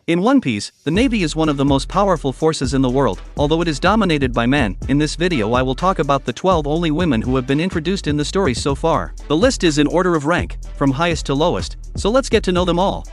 In One Piece, the Navy is one of the most powerful forces in the world, although it is dominated by men. In this video I will talk about the 12 only women who have been introduced in the stories so far. The list is in order of rank, from highest to lowest, so let's get to know them all.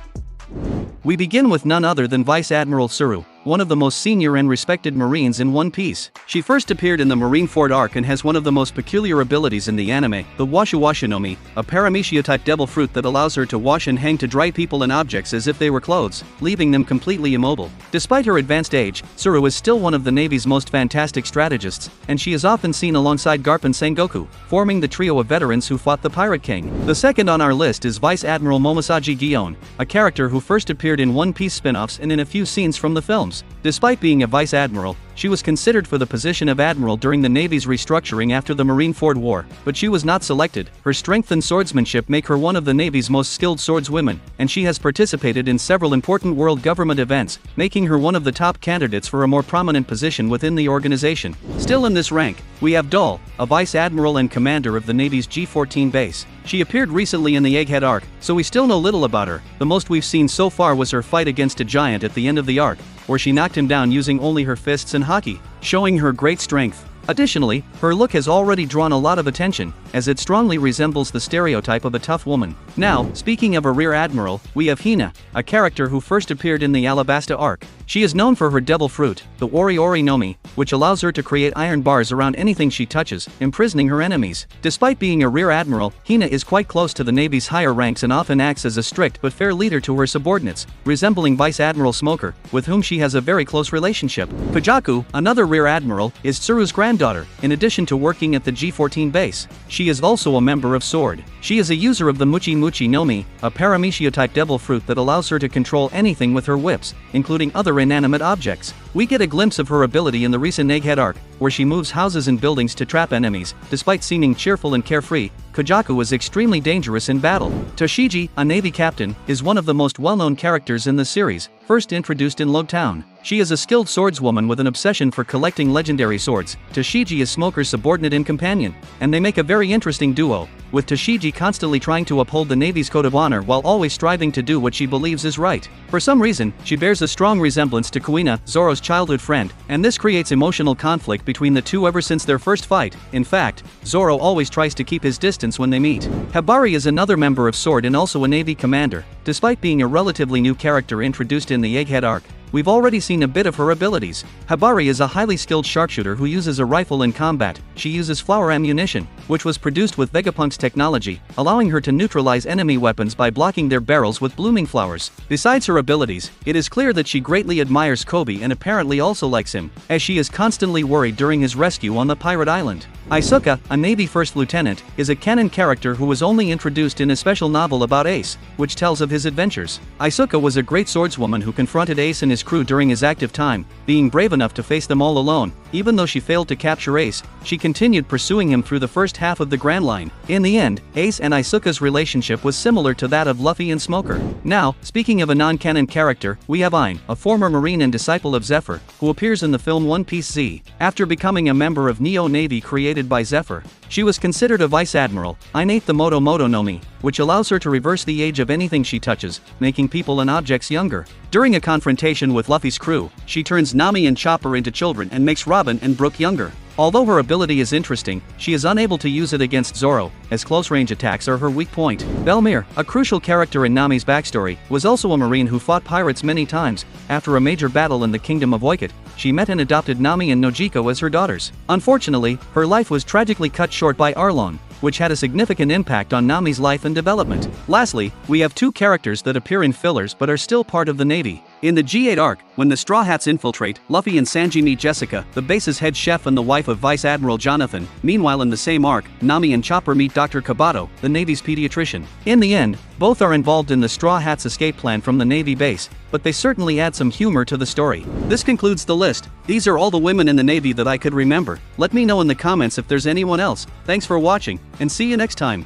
We begin with none other than Vice Admiral Tsuru, one of the most senior and respected Marines in One Piece. She first appeared in the Marineford arc and has one of the most peculiar abilities in the anime, the Washu Washu no Mi, a paramecia-type devil fruit that allows her to wash and hang to dry people and objects as if they were clothes, leaving them completely immobile. Despite her advanced age, Tsuru is still one of the Navy's most fantastic strategists, and she is often seen alongside Garp and Sengoku, forming the trio of veterans who fought the Pirate King. The second on our list is Vice Admiral Momosaji Gion, a character who first appeared in One Piece spin-offs and in a few scenes from the films. Despite being a vice admiral, she was considered for the position of admiral during the Navy's restructuring after the Marineford War, but she was not selected. Her strength and swordsmanship make her one of the Navy's most skilled swordswomen, and she has participated in several important world government events, making her one of the top candidates for a more prominent position within the organization. Still in this rank, we have Doll, a vice admiral and commander of the Navy's G-14 base. She appeared recently in the Egghead arc, so we still know little about her. The most we've seen so far was her fight against a giant at the end of the arc, where she knocked him down using only her fists and haki, showing her great strength. Additionally, her look has already drawn a lot of attention, as it strongly resembles the stereotype of a tough woman. Now, speaking of a rear admiral, we have Hina, a character who first appeared in the Alabasta arc. She is known for her devil fruit, the Ori Ori no Mi, which allows her to create iron bars around anything she touches, imprisoning her enemies. Despite being a rear admiral, Hina is quite close to the Navy's higher ranks and often acts as a strict but fair leader to her subordinates, resembling Vice Admiral Smoker, with whom she has a very close relationship. Pajaku, another rear admiral, is Tsuru's granddaughter. In addition to working at the G-14 base, she is also a member of SWORD. She is a user of the Muchi Muchi no Mi, a paramecia-type devil fruit that allows her to control anything with her whips, including other inanimate objects. We get a glimpse of her ability in the recent Egghead arc, where she moves houses and buildings to trap enemies. Despite seeming cheerful and carefree, Kajaku is extremely dangerous in battle. Toshiji, a Navy captain, is one of the most well-known characters in the series, first introduced in Log Town. She is a skilled swordswoman with an obsession for collecting legendary swords. Toshiji is Smoker's subordinate and companion, and they make a very interesting duo, with Toshiji constantly trying to uphold the Navy's code of honor while always striving to do what she believes is right. For some reason, she bears a strong resemblance to Kuina, Zoro's childhood friend, and this creates emotional conflict between the two ever since their first fight. In fact, Zoro always tries to keep his distance when they meet. Habari is another member of SWORD and also a Navy commander. Despite being a relatively new character introduced in the Egghead arc, we've already seen a bit of her abilities. Habari is a highly skilled sharpshooter who uses a rifle in combat. She uses flower ammunition, which was produced with Vegapunk's technology, allowing her to neutralize enemy weapons by blocking their barrels with blooming flowers. Besides her abilities, it is clear that she greatly admires Kobe and apparently also likes him, as she is constantly worried during his rescue on the pirate island. Isuka, a Navy first lieutenant, is a canon character who was only introduced in a special novel about Ace, which tells of his adventures. Isuka was a great swordswoman who confronted Ace and his crew during his active time, being brave enough to face them all alone. Even though she failed to capture Ace, she continued pursuing him through the first half of the Grand Line. In the end, Ace and Isuka's relationship was similar to that of Luffy and Smoker. Now, speaking of a non-canon character, we have Ain, a former Marine and disciple of Zephyr, who appears in the film One Piece Z. After becoming a member of Neo Navy created by Zephyr, she was considered a vice admiral. Ain ate the Moto Moto no Mi, which allows her to reverse the age of anything she touches, making people and objects younger. During a confrontation with Luffy's crew, she turns Nami and Chopper into children and makes Robin and Brook younger. Although her ability is interesting, she is unable to use it against Zoro, as close-range attacks are her weak point. Bell-mère, a crucial character in Nami's backstory, was also a marine who fought pirates many times. After a major battle in the kingdom of Oikot, she met and adopted Nami and Nojiko as her daughters. Unfortunately, her life was tragically cut short by Arlong, which had a significant impact on Nami's life and development. Lastly, we have two characters that appear in fillers but are still part of the Navy. In the G8 arc, when the Straw Hats infiltrate, Luffy and Sanji meet Jessica, the base's head chef and the wife of Vice Admiral Jonathan. Meanwhile, in the same arc, Nami and Chopper meet Dr. Kabato, the Navy's pediatrician. In the end, both are involved in the Straw Hats' escape plan from the Navy base, but they certainly add some humor to the story. This concludes the list. These are all the women in the Navy that I could remember. Let me know in the comments if there's anyone else. Thanks for watching, and see you next time.